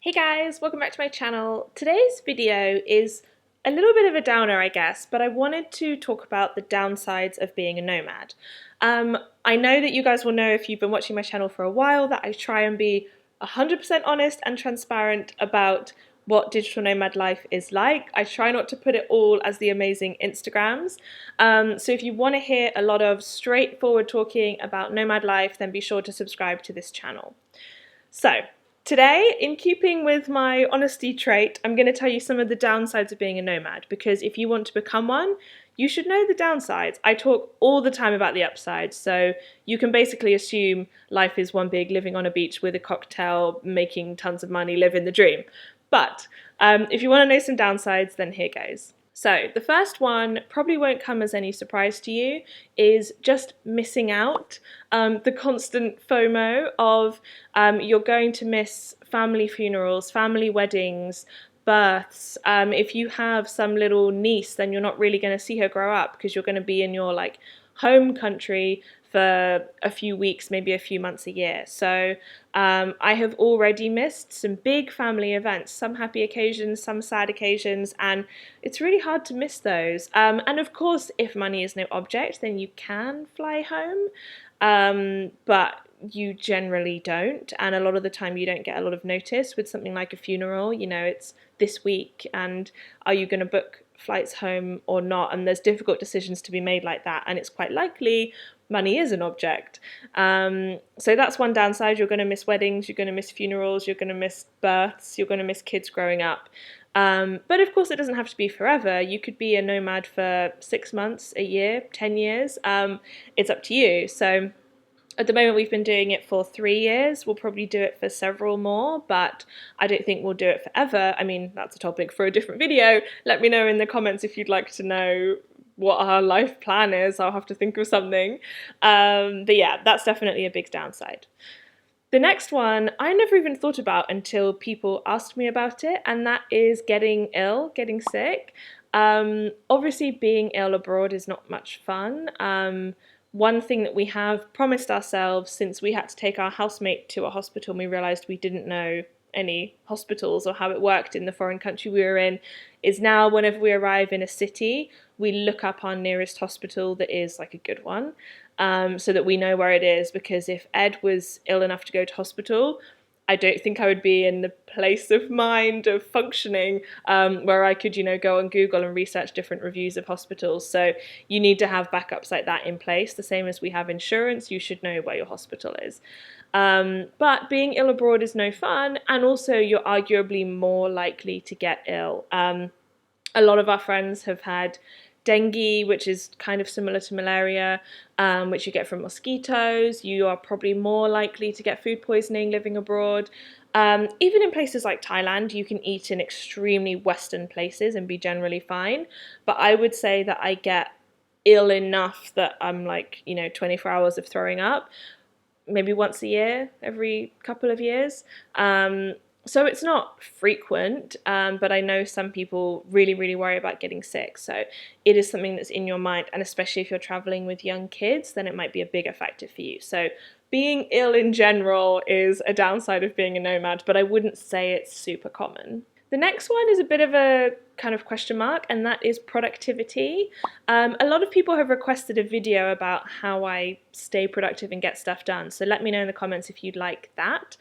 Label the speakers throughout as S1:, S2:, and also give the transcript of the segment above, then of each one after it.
S1: Hey guys, welcome back to my channel. Today's video is a little bit of a downer, I guess, but I wanted to talk about the downsides of being a nomad. I know that you guys will know if you've been watching my channel for a while that I try and be 100% honest and transparent about what digital nomad life is like. I try not to put it all as the amazing Instagrams. So if you want to hear a lot of straightforward talking about nomad life, then be sure to subscribe to this channel. So, today, in keeping with my honesty trait, I'm going to tell you some of the downsides of being a nomad, because if you want to become one, you should know the downsides. I talk all the time about the upsides, so you can basically assume life is one big living on a beach with a cocktail, making tons of money, living the dream. But if you want to know some downsides, then here goes. So the first one probably won't come as any surprise to you, is just missing out. The constant FOMO of you're going to miss family funerals, family weddings, births. If you have some little niece, then you're not really going to see her grow up because you're going to be in your home country for a few weeks, maybe a few months a year. So I have already missed some big family events, some happy occasions, some sad occasions, and it's really hard to miss those. And of course, if money is no object, then you can fly home, but you generally don't, and a lot of the time you don't get a lot of notice with something like a funeral. You know, it's this week, and are you going to book flights home or not? And there's difficult decisions to be made like that, and it's quite likely money is an object. So that's one downside. You're going to miss weddings, you're going to miss funerals, you're going to miss births, you're going to miss kids growing up. But of course it doesn't have to be forever. You could be a nomad for 6 months, a year, 10 years. It's up to you. So at the moment we've been doing it for 3 years. We'll probably do it for several more, but I don't think we'll do it forever. I mean, that's a topic for a different video. Let me know in the comments if you'd like to know what our life plan is. I'll have to think of something. But yeah, that's definitely a big downside. The next one I never even thought about until people asked me about it, and that is getting ill, getting sick. Obviously being ill abroad is not much fun. One thing that we have promised ourselves, since we had to take our housemate to a hospital and we realised we didn't know any hospitals or how it worked in the foreign country we were in, is now whenever we arrive in a city, we look up our nearest hospital that is like a good one, so that we know where it is. Because if Ed was ill enough to go to hospital, I don't think I would be in the place of mind of functioning where I could, go on Google and research different reviews of hospitals. So you need to have backups like that in place. The same as we have insurance, you should know where your hospital is. But being ill abroad is no fun, and also you're arguably more likely to get ill. A lot of our friends have had dengue, which is kind of similar to malaria, which you get from mosquitoes. You are probably more likely to get food poisoning living abroad. Even in places like Thailand, you can eat in extremely Western places and be generally fine. But I would say that I get ill enough that I'm 24 hours of throwing up, maybe once a year, every couple of years. So it's not frequent, but I know some people really, really worry about getting sick. So it is something that's in your mind, and especially if you're traveling with young kids, then it might be a bigger factor for you. So being ill in general is a downside of being a nomad, but I wouldn't say it's super common. The next one is a bit of a kind of question mark, and that is productivity. A lot of people have requested a video about how I stay productive and get stuff done, so let me know in the comments if you'd like that.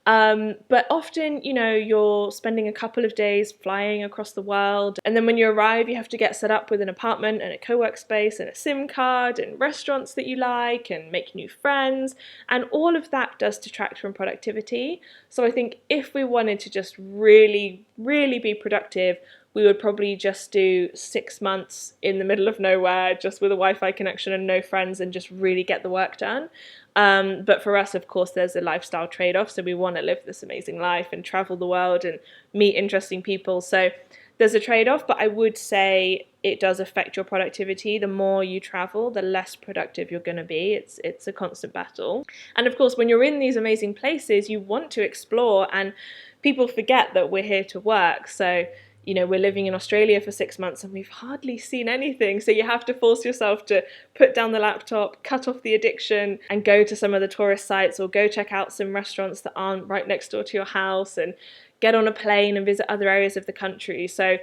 S1: But often, you're spending a couple of days flying across the world, and then when you arrive, you have to get set up with an apartment and a co-work space and a SIM card and restaurants that you like and make new friends, and all of that does detract from productivity. So I think if we wanted to just really, really be productive, we would probably just do 6 months in the middle of nowhere, just with a Wi-Fi connection and no friends, and just really get the work done. But for us, of course, there's a lifestyle trade-off. So we want to live this amazing life and travel the world and meet interesting people. So there's a trade-off, but I would say it does affect your productivity. The more you travel, the less productive you're going to be. It's a constant battle. And of course, when you're in these amazing places, you want to explore, and people forget that we're here to work. So we're living in Australia for 6 months and we've hardly seen anything. So you have to force yourself to put down the laptop, cut off the addiction, and go to some of the tourist sites, or go check out some restaurants that aren't right next door to your house, and get on a plane and visit other areas of the country. So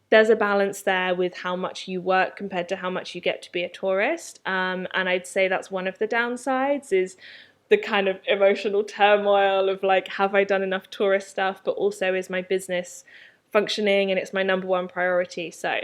S1: there's a balance there with how much you work compared to how much you get to be a tourist. And I'd say that's one of the downsides, is the kind of emotional turmoil of like, have I done enough tourist stuff? But also, is my business functioning and it's my number one priority? So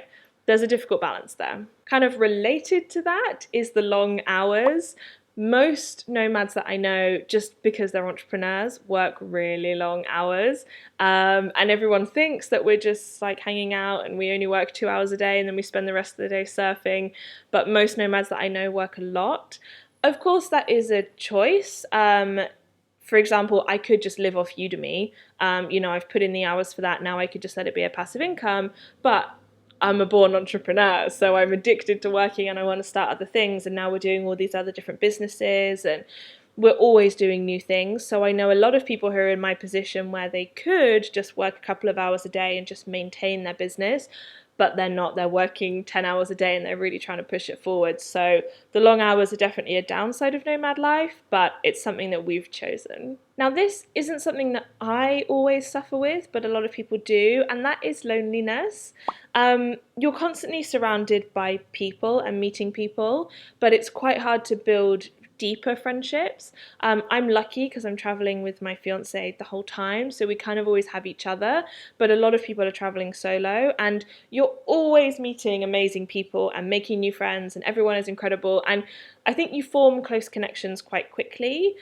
S1: there's a difficult balance there. Kind of related to that is the long hours. Most nomads that I know, just because they're entrepreneurs, work really long hours. And everyone thinks that we're just like hanging out and we only work 2 hours a day and then we spend the rest of the day surfing. But most nomads that I know work a lot. Of course, that is a choice. For example, I could just live off Udemy. I've put in the hours for that. Now I could just let it be a passive income. But I'm a born entrepreneur, so I'm addicted to working and I want to start other things. And now we're doing all these other different businesses and we're always doing new things. So I know a lot of people who are in my position where they could just work a couple of hours a day and just maintain their business, but they're not. They're working 10 hours a day and they're really trying to push it forward. So the long hours are definitely a downside of nomad life, but it's something that we've chosen. Now, this isn't something that I always suffer with, but a lot of people do, and that is loneliness. You're constantly surrounded by people and meeting people, but it's quite hard to build deeper friendships. I'm lucky because I'm traveling with my fiance the whole time, so we kind of always have each other, but a lot of people are traveling solo, and you're always meeting amazing people and making new friends, and everyone is incredible. And I think you form close connections quite quickly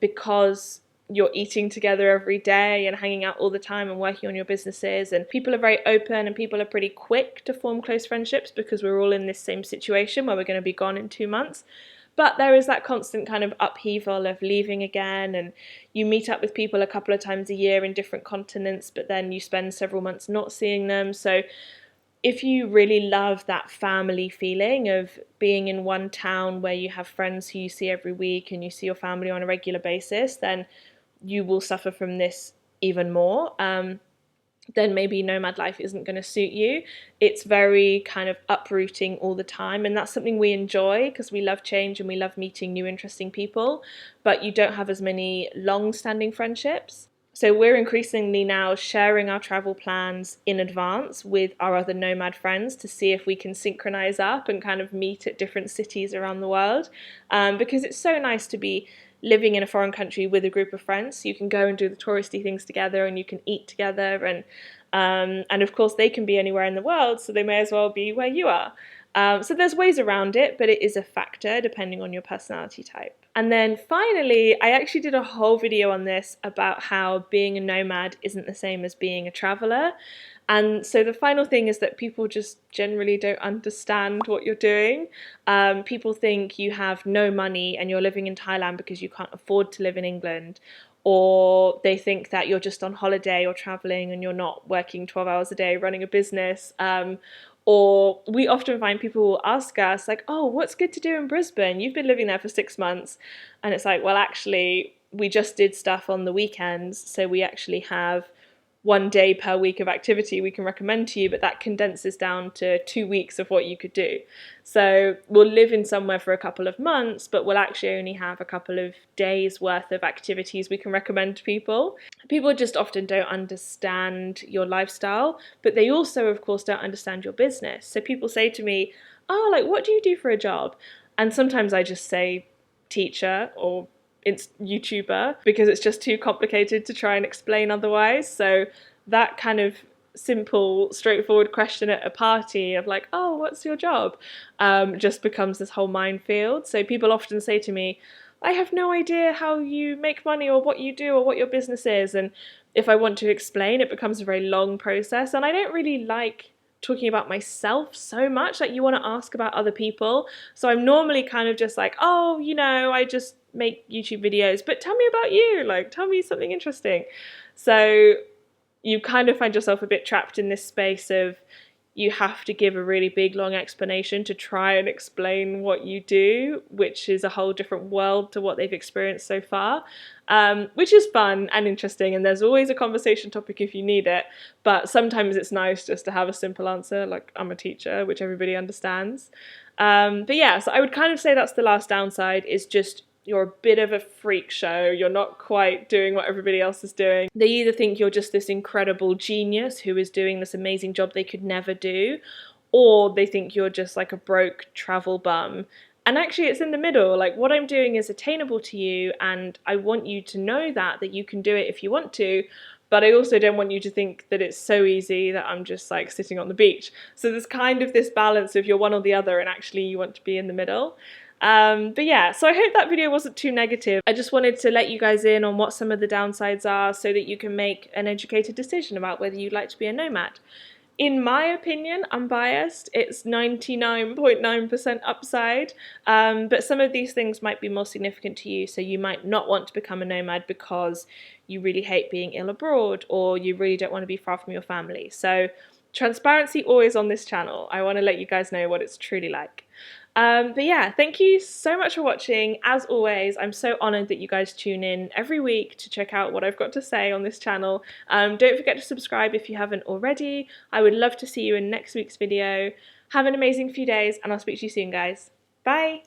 S1: because you're eating together every day and hanging out all the time and working on your businesses, and people are very open and people are pretty quick to form close friendships because we're all in this same situation where we're going to be gone in 2 months. But there is that constant kind of upheaval of leaving again, and you meet up with people a couple of times a year in different continents, but then you spend several months not seeing them. So if you really love that family feeling of being in one town where you have friends who you see every week and you see your family on a regular basis, then you will suffer from this even more. Then maybe nomad life isn't going to suit you. It's very kind of uprooting all the time, and that's something we enjoy because we love change and we love meeting new interesting people, but you don't have as many long-standing friendships. So we're increasingly now sharing our travel plans in advance with our other nomad friends to see if we can synchronize up and kind of meet at different cities around the world, because it's so nice to be living in a foreign country with a group of friends. So you can go and do the touristy things together and you can eat together, and of course they can be anywhere in the world, so they may as well be where you are. So there's ways around it, but it is a factor depending on your personality type. And then finally, I actually did a whole video on this about how being a nomad isn't the same as being a traveler. And so the final thing is that people just generally don't understand what you're doing. People think you have no money and you're living in Thailand because you can't afford to live in England. Or they think that you're just on holiday or traveling and you're not working 12 hours a day running a business. Or we often find people will ask us like, oh, what's good to do in Brisbane? You've been living there for 6 months. And it's like, well, actually, we just did stuff on the weekends. So we actually have 1 day per week of activity we can recommend to you, but that condenses down to 2 weeks of what you could do. So we'll live in somewhere for a couple of months, but we'll actually only have a couple of days worth of activities we can recommend to people. People just often don't understand your lifestyle, but they also, of course, don't understand your business. So people say to me, oh, like, what do you do for a job? And sometimes I just say teacher or it's YouTuber because it's just too complicated to try and explain otherwise. So that kind of simple, straightforward question at a party of like, oh, what's your job? Just becomes this whole minefield. So people often say to me, I have no idea how you make money or what you do or what your business is. And if I want to explain, it becomes a very long process. And I don't really like talking about myself so much. Like, you want to ask about other people. So I'm normally kind of just like, oh, I just make YouTube videos, but tell me about you, like, tell me something interesting. So you kind of find yourself a bit trapped in this space of you have to give a really big long explanation to try and explain what you do, which is a whole different world to what they've experienced so far, which is fun and interesting, and there's always a conversation topic if you need it, but sometimes it's nice just to have a simple answer like, I'm a teacher, which everybody understands. But yeah, so I would kind of say that's the last downside, is just you're a bit of a freak show, you're not quite doing what everybody else is doing. They either think you're just this incredible genius who is doing this amazing job they could never do, or they think you're just like a broke travel bum. And actually it's in the middle. Like, what I'm doing is attainable to you, and I want you to know that you can do it if you want to, but I also don't want you to think that it's so easy that I'm just like sitting on the beach. So there's kind of this balance of you're one or the other, and actually you want to be in the middle. But yeah, so I hope that video wasn't too negative. I just wanted to let you guys in on what some of the downsides are so that you can make an educated decision about whether you'd like to be a nomad. In my opinion, unbiased, it's 99.9% upside, but some of these things might be more significant to you, so you might not want to become a nomad because you really hate being ill abroad, or you really don't want to be far from your family. So transparency always on this channel. I want to let you guys know what it's truly like. But yeah, thank you so much for watching. As always, I'm so honoured that you guys tune in every week to check out what I've got to say on this channel. Don't forget to subscribe if you haven't already. I would love to see you in next week's video. Have an amazing few days, and I'll speak to you soon, guys. Bye!